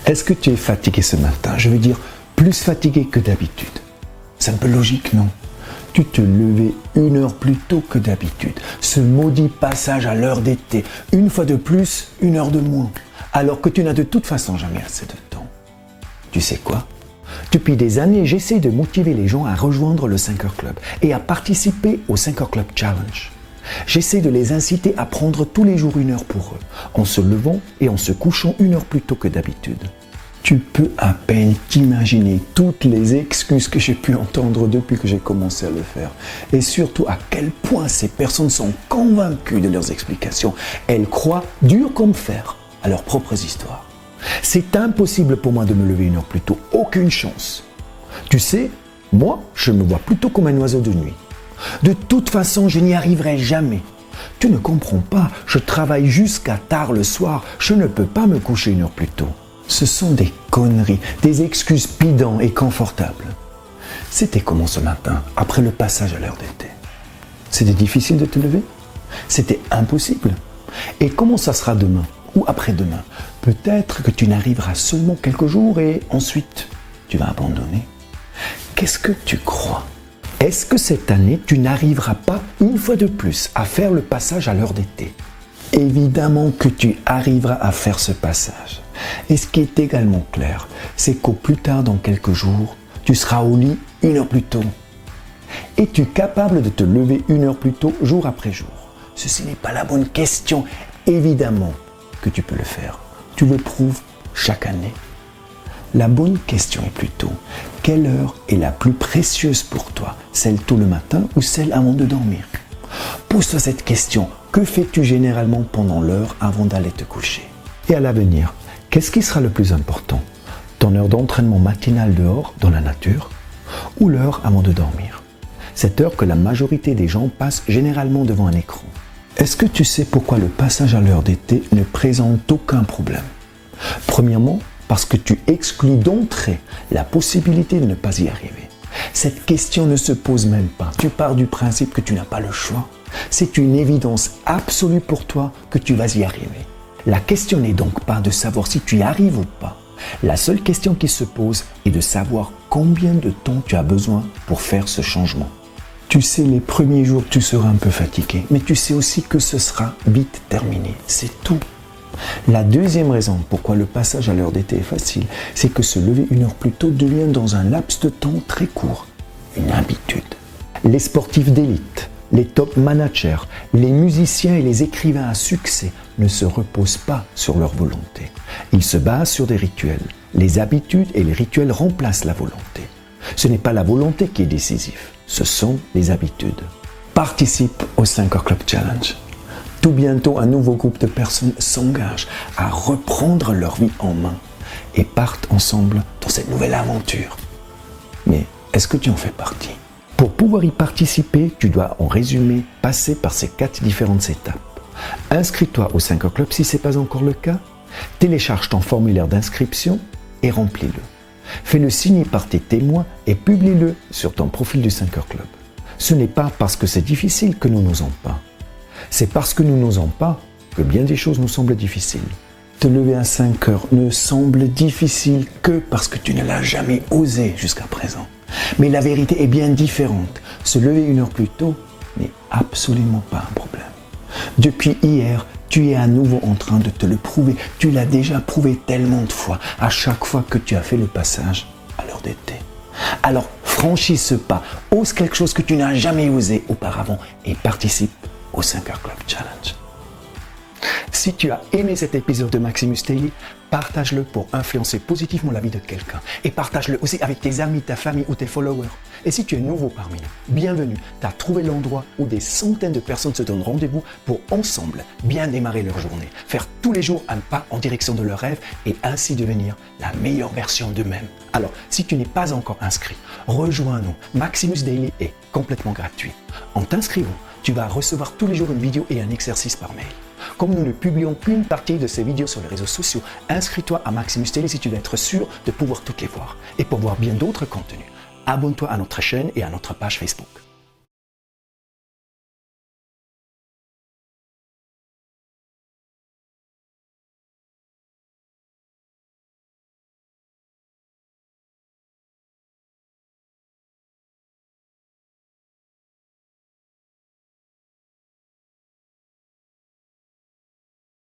Est-ce que tu es fatigué ce matin? Je veux dire, plus fatigué que d'habitude. C'est un peu logique, non? Tu te levais 1 heure plus tôt que d'habitude. Ce maudit passage à l'heure d'été. Une fois de plus, 1 heure de moins. Alors que tu n'as de toute façon jamais assez de temps. Tu sais quoi? Depuis des années, j'essaie de motiver les gens à rejoindre le 5 heures Club et à participer au 5 heures Club Challenge. J'essaie de les inciter à prendre tous les jours 1 heure pour eux, en se levant et en se couchant 1 heure plus tôt que d'habitude. Tu peux à peine t'imaginer toutes les excuses que j'ai pu entendre depuis que j'ai commencé à le faire. Et surtout à quel point ces personnes sont convaincues de leurs explications. Elles croient dur comme fer à leurs propres histoires. C'est impossible pour moi de me lever 1 heure plus tôt, aucune chance. Tu sais, moi, je me vois plutôt comme un oiseau de nuit. De toute façon, je n'y arriverai jamais. Tu ne comprends pas, je travaille jusqu'à tard le soir, je ne peux pas me coucher 1 heure plus tôt. Ce sont des conneries, des excuses bidons et confortables. C'était comment ce matin, après le passage à l'heure d'été? C'était difficile de te lever? C'était impossible? Et comment ça sera demain ou après-demain? Peut-être que tu n'arriveras seulement quelques jours et ensuite tu vas abandonner. Qu'est-ce que tu crois? Est-ce que cette année, tu n'arriveras pas une fois de plus à faire le passage à l'heure d'été? Évidemment que tu arriveras à faire ce passage. Et ce qui est également clair, c'est qu'au plus tard dans quelques jours, tu seras au lit 1 heure plus tôt. Es-tu capable de te lever 1 heure plus tôt jour après jour? Ceci n'est pas la bonne question. Évidemment que tu peux le faire. Tu le prouves chaque année. La bonne question est plutôt, quelle heure est la plus précieuse pour toi? Celle tôt le matin ou celle avant de dormir? Pose-toi cette question. Que fais-tu généralement pendant l'heure avant d'aller te coucher? Et à l'avenir, qu'est-ce qui sera le plus important? Ton heure d'entraînement matinal dehors, dans la nature, ou l'heure avant de dormir? Cette heure que la majorité des gens passent généralement devant un écran. Est-ce que tu sais pourquoi le passage à l'heure d'été ne présente aucun problème? Premièrement, parce que tu exclus d'entrée la possibilité de ne pas y arriver. Cette question ne se pose même pas. Tu pars du principe que tu n'as pas le choix. C'est une évidence absolue pour toi que tu vas y arriver. La question n'est donc pas de savoir si tu y arrives ou pas. La seule question qui se pose est de savoir combien de temps tu as besoin pour faire ce changement. Tu sais, les premiers jours, tu seras un peu fatigué, mais tu sais aussi que ce sera vite terminé. C'est tout. La deuxième raison pourquoi le passage à l'heure d'été est facile, c'est que se lever 1 heure plus tôt devient dans un laps de temps très court une habitude. Les sportifs d'élite, les top managers, les musiciens et les écrivains à succès ne se reposent pas sur leur volonté. Ils se basent sur des rituels. Les habitudes et les rituels remplacent la volonté. Ce n'est pas la volonté qui est décisive, ce sont les habitudes. Participe au 5 heures Club Challenge. Tout bientôt, un nouveau groupe de personnes s'engage à reprendre leur vie en main et partent ensemble dans cette nouvelle aventure. Mais est-ce que tu en fais partie? Pour pouvoir y participer, tu dois en résumé passer par ces 4 différentes étapes. Inscris-toi au 5 heures Club si ce n'est pas encore le cas. Télécharge ton formulaire d'inscription et remplis-le. Fais-le signer par tes témoins et publie-le sur ton profil du 5 heures Club. Ce n'est pas parce que c'est difficile que nous n'osons pas. C'est parce que nous n'osons pas que bien des choses nous semblent difficiles. Te lever à 5 heures ne semble difficile que parce que tu ne l'as jamais osé jusqu'à présent. Mais la vérité est bien différente. Se lever 1 heure plus tôt n'est absolument pas un problème. Depuis hier, tu es à nouveau en train de te le prouver. Tu l'as déjà prouvé tellement de fois, à chaque fois que tu as fait le passage à l'heure d'été. Alors franchis ce pas, ose quelque chose que tu n'as jamais osé auparavant et participe au 5 heures Club Challenge. Si tu as aimé cet épisode de Maximus Daily, partage-le pour influencer positivement la vie de quelqu'un. Et partage-le aussi avec tes amis, ta famille ou tes followers. Et si tu es nouveau parmi nous, bienvenue. Tu as trouvé l'endroit où des centaines de personnes se donnent rendez-vous pour ensemble bien démarrer leur journée. Faire tous les jours un pas en direction de leurs rêves et ainsi devenir la meilleure version d'eux-mêmes. Alors, si tu n'es pas encore inscrit, rejoins-nous. Maximus Daily est complètement gratuit. En t'inscrivant, tu vas recevoir tous les jours une vidéo et un exercice par mail. Comme nous ne publions qu'une partie de ces vidéos sur les réseaux sociaux, inscris-toi à Maximus Daily si tu veux être sûr de pouvoir toutes les voir. Et pour voir bien d'autres contenus, abonne-toi à notre chaîne et à notre page Facebook.